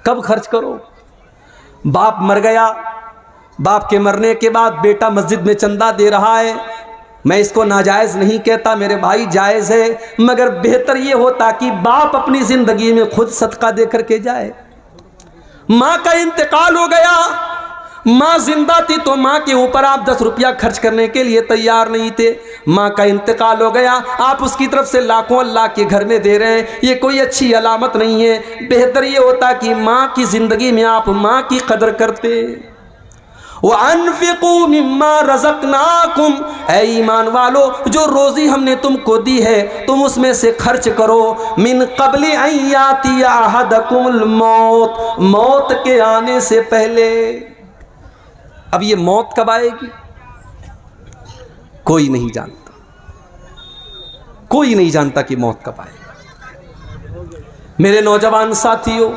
کب خرچ کرو؟ باپ مر گیا، باپ کے مرنے کے بعد بیٹا مسجد میں چندہ دے رہا ہے، میں اس کو ناجائز نہیں کہتا میرے بھائی، جائز ہے، مگر بہتر یہ ہوتا کہ باپ اپنی زندگی میں خود صدقہ دے کر کے جائے۔ ماں کا انتقال ہو گیا، ماں زندہ تھی تو ماں کے اوپر آپ 10 روپیہ خرچ کرنے کے لیے تیار نہیں تھے، ماں کا انتقال ہو گیا، آپ اس کی طرف سے لاکھوں اللہ کے گھر میں دے رہے ہیں، یہ کوئی اچھی علامت نہیں ہے۔ بہتر یہ ہوتا کہ ماں کی زندگی میں آپ ماں کی قدر کرتے۔ وَأَنفِقُوا مِمَّا رَزَقْنَاكُمْ، اے ایمان والو جو روزی ہم نے تم کو دی ہے تم اس میں سے خرچ کرو، مِن قَبْلِ أَن يَأْتِيَ أَحَدَكُمُ الْمَوْتُ، موت کے آنے سے پہلے۔ اب یہ موت کب آئے گی کوئی نہیں جانتا، کوئی نہیں جانتا کہ موت کب آئے گی۔ میرے نوجوان ساتھیوں،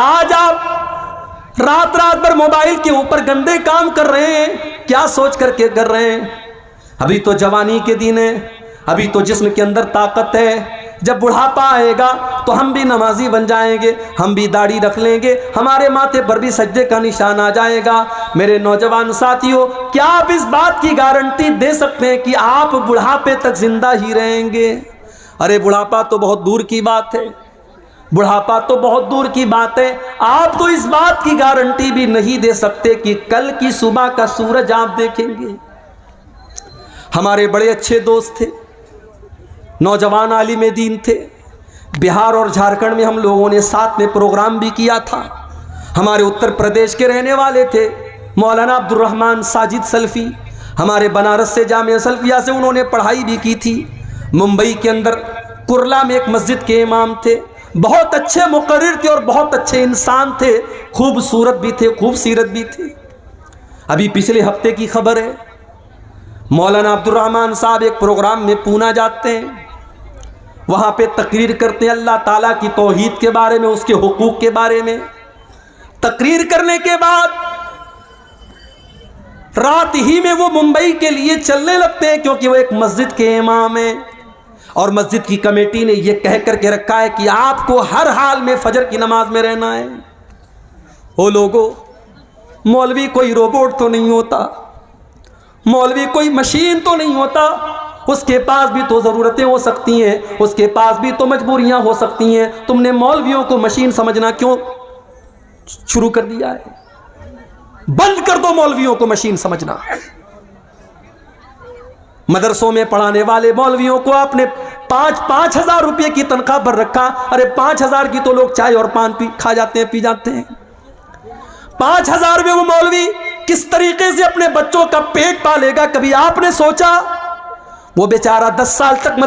آج آپ رات بھر موبائل کے اوپر گندے کام کر رہے ہیں، کیا سوچ کر کے کر رہے ہیں؟ ابھی تو جوانی کے دن ہے، ابھی تو جسم کے اندر طاقت ہے، جب بڑھاپا آئے گا تو ہم بھی نمازی بن جائیں گے، ہم بھی داڑھی رکھ لیں گے، ہمارے ماتھے پر بھی سجدے کا نشان آ جائے گا۔ میرے نوجوان ساتھیوں، کیا آپ اس بات کی گارنٹی دے سکتے ہیں کہ آپ بڑھاپے تک زندہ ہی رہیں گے؟ ارے بڑھاپا تو بہت دور کی بات ہے، بڑھاپا تو بہت دور کی بات ہے، آپ تو اس بات کی گارنٹی بھی نہیں دے سکتے کہ کل کی صبح کا سورج آپ دیکھیں گے۔ ہمارے بڑے اچھے دوست تھے، نوجوان عالم دین تھے، بہار اور جھارکھنڈ میں ہم لوگوں نے ساتھ میں پروگرام بھی کیا تھا۔ ہمارے اتر پردیش کے رہنے والے تھے مولانا عبد الرحمن ساجد سلفی، ہمارے بنارس سے جامعہ سلفیہ سے انہوں نے پڑھائی بھی کی تھی۔ ممبئی کے اندر کرلا میں ایک مسجد کے امام تھے، بہت اچھے مقرر تھے اور بہت اچھے انسان تھے، خوبصورت بھی تھے، خوبصیرت بھی تھے۔ ابھی پچھلے ہفتے کی خبر ہے، مولانا عبد الرحمن صاحب ایک پروگرام میں پونا جاتے ہیں، وہاں پہ تقریر کرتے ہیں اللہ تعالیٰ کی توحید کے بارے میں، اس کے حقوق کے بارے میں۔ تقریر کرنے کے بعد رات ہی میں وہ ممبئی کے لیے چلنے لگتے ہیں، کیونکہ وہ ایک مسجد کے امام ہیں اور مسجد کی کمیٹی نے یہ کہہ کر کے رکھا ہے کہ آپ کو ہر حال میں فجر کی نماز میں رہنا ہے۔ او لوگو، مولوی کوئی روبوٹ تو نہیں ہوتا، مولوی کوئی مشین تو نہیں ہوتا، اس کے پاس بھی تو ضرورتیں ہو سکتی ہیں، اس کے پاس بھی تو مجبوریاں ہو سکتی ہیں۔ تم نے مولویوں کو مشین سمجھنا کیوں شروع کر دیا ہے؟ بند کر دو مولویوں کو مشین سمجھنا۔ مدرسوں میں پڑھانے والے مولویوں کو آپ نے 5,000 روپے کی تنخواہ پر رکھا، ارے 5,000 کی تو لوگ چائے اور پان کھا جاتے ہیں، پی جاتے ہیں۔ 5,000 میں وہ مولوی کس طریقے سے اپنے بچوں کا پیٹ پالے گا؟ کبھی آپ نے سوچا؟ وہ بیچارہ 10 سال تک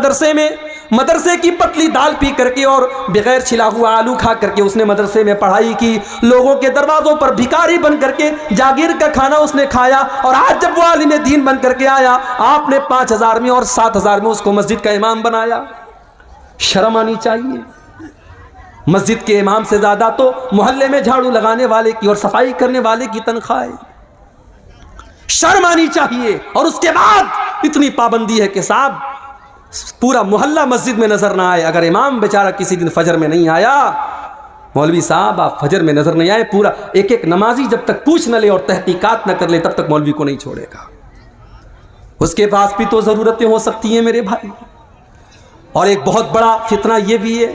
مدرسے کی پتلی دال پی کر کے اور بغیر چھلا ہوا آلو کھا کر کے اس نے مدرسے میں پڑھائی کی، لوگوں کے دروازوں پر بھکاری بن کر کے جاگیر کا کھانا اس نے کھایا، اور آج جب وہ عالم دین بن کر کے آیا، آپ نے 5,000 میں اور 7,000 میں اس کو مسجد کا امام بنایا۔ شرم آنی چاہیے۔ مسجد کے امام سے زیادہ تو محلے میں جھاڑو لگانے والے کی اور صفائی کرنے والے کی تنخواہ ہے۔ شرم آنی چاہیے۔ اور اس کے بعد اتنی پابندی ہے کہ صاحب پورا محلہ مسجد میں نظر نہ آئے۔ اگر امام بیچارہ کسی دن فجر میں نہیں آیا، مولوی صاحب آپ فجر میں نظر نہیں آئے، پورا ایک نمازی جب تک پوچھ نہ لے اور تحقیقات نہ کر لے تب تک مولوی کو نہیں چھوڑے گا۔ اس کے پاس بھی تو ضرورتیں ہو سکتی ہیں میرے بھائی۔ اور ایک بہت بڑا فتنہ یہ بھی ہے،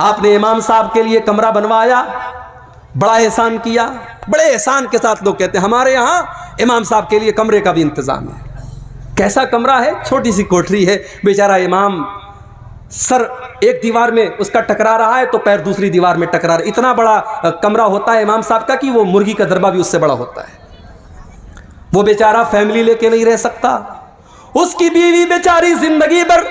آپ نے امام صاحب کے لیے کمرہ بنوایا، بڑا احسان کیا، بڑے احسان کے ساتھ لوگ کہتے ہیں ہمارے یہاں امام صاحب کے لیے کمرے کا بھی انتظام ہے۔ کیسا کمرہ ہے؟ چھوٹی سی کوٹری ہے، بیچارہ امام سر ایک دیوار میں اس کا ٹکرا رہا ہے تو پیر دوسری دیوار میں ٹکرا رہا ہے۔ اتنا بڑا کمرہ ہوتا ہے امام صاحب کا کہ وہ مرغی کا دربہ بھی اس سے بڑا ہوتا ہے۔ وہ بیچارہ فیملی لے کے نہیں رہ سکتا، اس کی بیوی بیچاری زندگی بھر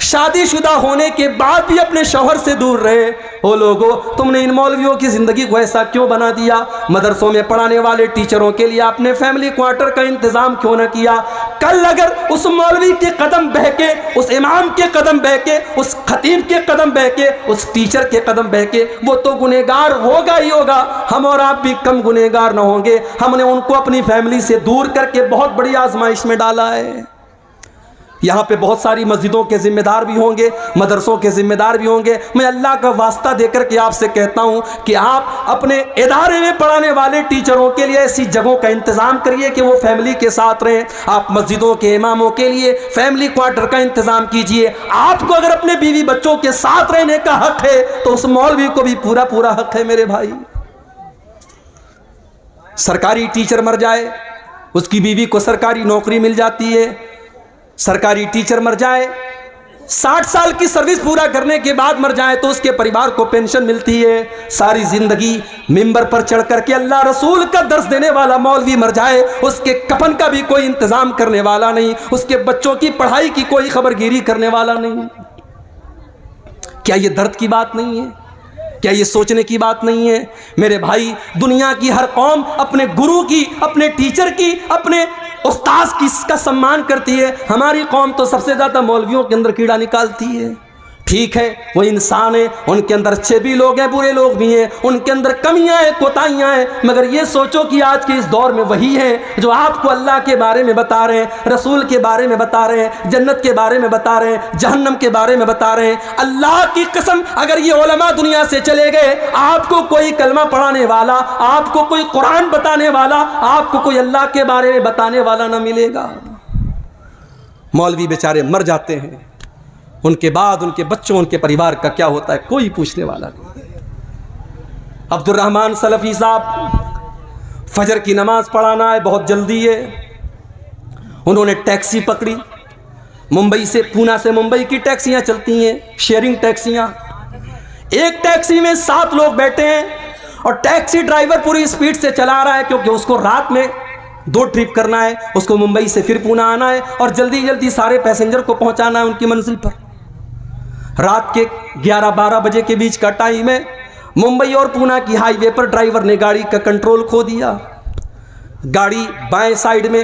شادی شدہ ہونے کے بعد بھی اپنے شوہر سے دور رہے۔ او لوگو، تم نے ان مولویوں کی زندگی کو ایسا کیوں بنا دیا؟ مدرسوں میں پڑھانے والے ٹیچروں کے لیے آپ نے فیملی کوارٹر کا انتظام کیوں نہ کیا؟ کل اگر اس مولوی کے قدم بہ کے، اس امام کے قدم بہ کے، اس خطیب کے قدم بہ کے، اس ٹیچر کے قدم بہ کے، وہ تو گنہگار ہوگا ہی ہوگا، ہم اور آپ بھی کم گنہگار نہ ہوں گے۔ ہم نے ان کو اپنی فیملی سے دور کر کے بہت بڑی آزمائش میں ڈالا ہے۔ یہاں پہ بہت ساری مسجدوں کے ذمہ دار بھی ہوں گے، مدرسوں کے ذمہ دار بھی ہوں گے. میں اللہ کا واسطہ دے کر کے آپ سے کہتا ہوں کہ آپ اپنے ادارے میں پڑھانے والے ٹیچروں کے لیے ایسی جگہوں کا انتظام کریے کہ وہ فیملی کے ساتھ رہیں. آپ مسجدوں کے اماموں کے لیے فیملی کوارٹر کا انتظام کیجئے. آپ کو اگر اپنے بیوی بچوں کے ساتھ رہنے کا حق ہے تو اس مولوی کو بھی پورا پورا حق ہے. میرے بھائی، سرکاری ٹیچر مر جائے، اس کی بیوی کو سرکاری نوکری مل جاتی ہے. سرکاری ٹیچر مر جائے، 60 سال کی سروس پورا کرنے کے بعد مر جائے تو اس کے پریوار کو پینشن ملتی ہے. ساری زندگی ممبر پر چڑھ کر کے اللہ رسول کا درس دینے والا مولوی مر جائے، اس کے کفن کا بھی کوئی انتظام کرنے والا نہیں، اس کے بچوں کی پڑھائی کی کوئی خبرگیری کرنے والا نہیں. کیا یہ درد کی بات نہیں ہے؟ کیا یہ سوچنے کی بات نہیں ہے؟ میرے بھائی، دنیا کی ہر قوم اپنے گرو کی، اپنے ٹیچر کی، اپنے استاذ کی کا سمان کرتی ہے. ہماری قوم تو سب سے زیادہ مولویوں کے اندر کیڑا نکالتی ہے. ٹھیک ہے، وہ انسان ہیں، ان کے اندر اچھے بھی لوگ ہیں، برے لوگ بھی ہیں، ان کے اندر کمیاں ہیں، کوتاہیاں ہیں، مگر یہ سوچو کہ آج کے اس دور میں وہی ہیں جو آپ کو اللہ کے بارے میں بتا رہے ہیں، رسول کے بارے میں بتا رہے ہیں، جنت کے بارے میں بتا رہے ہیں، جہنم کے بارے میں بتا رہے ہیں. اللہ کی قسم، اگر یہ علماء دنیا سے چلے گئے، آپ کو کوئی کلمہ پڑھانے والا، آپ کو کوئی قرآن بتانے والا، آپ کو کوئی اللہ کے بارے میں بتانے والا نہ ملے گا. مولوی بیچارے مر جاتے ہیں، ان کے بعد ان کے بچوں، ان کے پریوار کا کیا ہوتا ہے کوئی پوچھنے والا نہیں. عبد الرحمن سلفی صاحب، فجر کی نماز پڑھانا ہے، بہت جلدی ہے. انہوں نے ٹیکسی پکڑی، ممبئی سے، پونا سے ممبئی کی ٹیکسیاں چلتی ہیں، شیئرنگ ٹیکسیاں. ایک ٹیکسی میں 7 لوگ بیٹھے ہیں اور ٹیکسی ڈرائیور پوری اسپیڈ سے چلا رہا ہے کیونکہ اس کو رات میں 2 ٹرپ کرنا ہے، اس کو ممبئی سے پھر پونا آنا ہے اور جلدی جلدی سارے پیسنجر کو پہنچانا ہے ان کی منزل پر. رات کے 11-12 بجے کے بیچ کا ٹائم ہے. ممبئی اور پونا کی ہائی وے پر ڈرائیور نے گاڑی کا کنٹرول کھو دیا. گاڑی بائیں سائیڈ میں،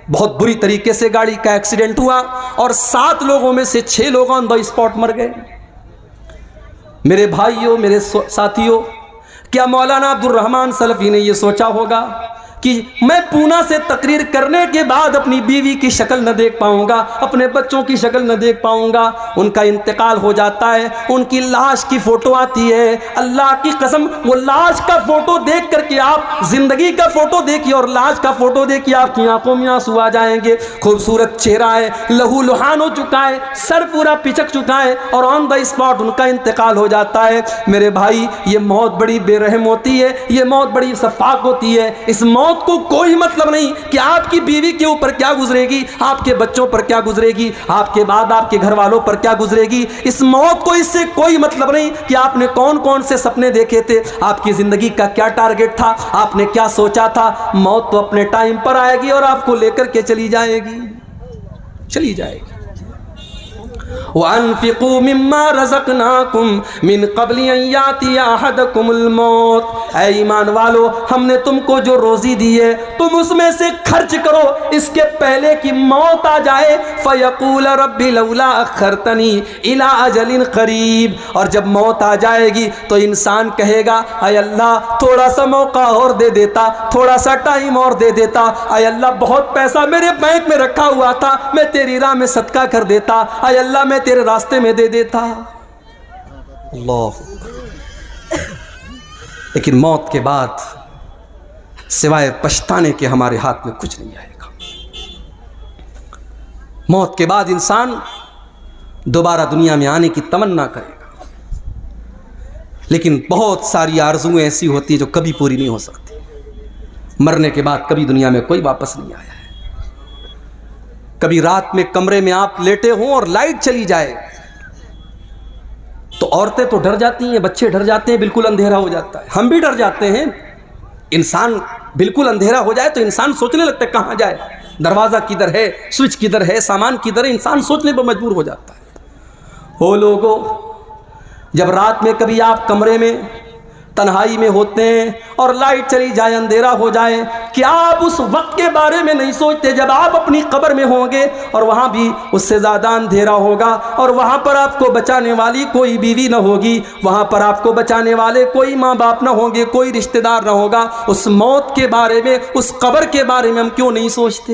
بہت بری طریقے سے گاڑی کا ایکسیڈنٹ ہوا اور 7 لوگوں میں سے 6 لوگ آن دا اسپاٹ مر گئے. میرے بھائیوں، میرے ساتھیوں، کیا مولانا عبد الرحمن سلفی نے یہ سوچا ہوگا کہ میں پونا سے تقریر کرنے کے بعد اپنی بیوی کی شکل نہ دیکھ پاؤں گا، اپنے بچوں کی شکل نہ دیکھ پاؤں گا؟ ان کا انتقال ہو جاتا ہے، ان کی لاش کی فوٹو آتی ہے. اللہ کی قسم، وہ لاش کا فوٹو دیکھ کر کے آپ زندگی کا فوٹو دیکھیے اور لاش کا فوٹو دیکھیے، آپ کی آنکھوں میں آنسو آ جائیں گے. خوبصورت چہرہ ہے، لہو لہان ہو چکا ہے، سر پورا پچک چکا ہے اور آن دا اسپاٹ ان کا انتقال ہو جاتا ہے. میرے بھائی، یہ موت بڑی بے رحم ہوتی ہے، یہ موت بڑی شفاق ہوتی ہے. اس موت کو کوئی مطلب نہیں کہ آپ کی بیوی کے اوپر کیا گزرے گی، آپ کے بچوں پر کیا گزرے گی، آپ کے بعد آپ کے گھر والوں پر کیا گزرے گی. اس موت کو اس سے کوئی مطلب نہیں کہ آپ نے کون کون سے سپنے دیکھے تھے، آپ کی زندگی کا کیا ٹارگٹ تھا، آپ نے کیا سوچا تھا. موت تو اپنے ٹائم پر آئے گی اور آپ کو لے کر کے چلی جائے گی، چلی جائے گی. وَأَنفِقُوا مِمَّا رَزَقْنَاكُمْ مِن قَبْلِ أَن يَأْتِيَ أَحَدَكُمُ الْمَوْتُ. اے ایمان والو، ہم نے تم کو جو روزی دی ہے تم اس میں سے خرچ کرو اس کے پہلے کہ موت آ جائے. فَيَقُولَ رَبِّ لَوْلَا أَخَّرْتَنِي إِلَىٰ أَجَلٍ قَرِيبٍ. اور جب موت آ جائے گی تو انسان کہے گا، اے اللہ تھوڑا سا موقع اور دے دیتا، تھوڑا سا ٹائم اور دے دیتا. اے اللہ بہت پیسہ میرے بینک میں رکھا ہوا تھا، میں تیری راہ میں صدقہ کر دیتا. اے اللہ میں تیرے راستے میں دے دیتا. اللہ. لیکن موت کے بعد سوائے پچھتانے کے ہمارے ہاتھ میں کچھ نہیں آئے گا. موت کے بعد انسان دوبارہ دنیا میں آنے کی تمنا کرے گا، لیکن بہت ساری آرزویں ایسی ہوتی ہیں جو کبھی پوری نہیں ہو سکتی. مرنے کے بعد کبھی دنیا میں کوئی واپس نہیں آیا ہے. کبھی رات میں کمرے میں آپ لیٹے ہوں اور لائٹ چلی جائے تو عورتیں تو ڈر جاتی ہیں، بچے ڈر جاتے ہیں، بالکل اندھیرا ہو جاتا ہے. ہم بھی ڈر جاتے ہیں. انسان بالکل اندھیرا ہو جائے تو انسان سوچنے لگتا ہے کہاں جائے، دروازہ کدھر ہے، سوئچ کدھر ہے، سامان کدھر ہے. انسان سوچنے پر مجبور ہو جاتا ہے. وہ لوگوں، جب رات میں کبھی آپ کمرے میں تنہائی میں ہوتے ہیں اور لائٹ چلی جائے، اندھیرا ہو جائے، کیا آپ اس وقت کے بارے میں نہیں سوچتے جب آپ اپنی قبر میں ہوں گے اور وہاں بھی اس سے زیادہ اندھیرا ہوگا اور وہاں پر آپ کو بچانے والی کوئی بیوی نہ ہوگی، وہاں پر آپ کو بچانے والے کوئی ماں باپ نہ ہوں گے، کوئی رشتہ دار نہ ہوگا. اس موت کے بارے میں، اس قبر کے بارے میں ہم کیوں نہیں سوچتے؟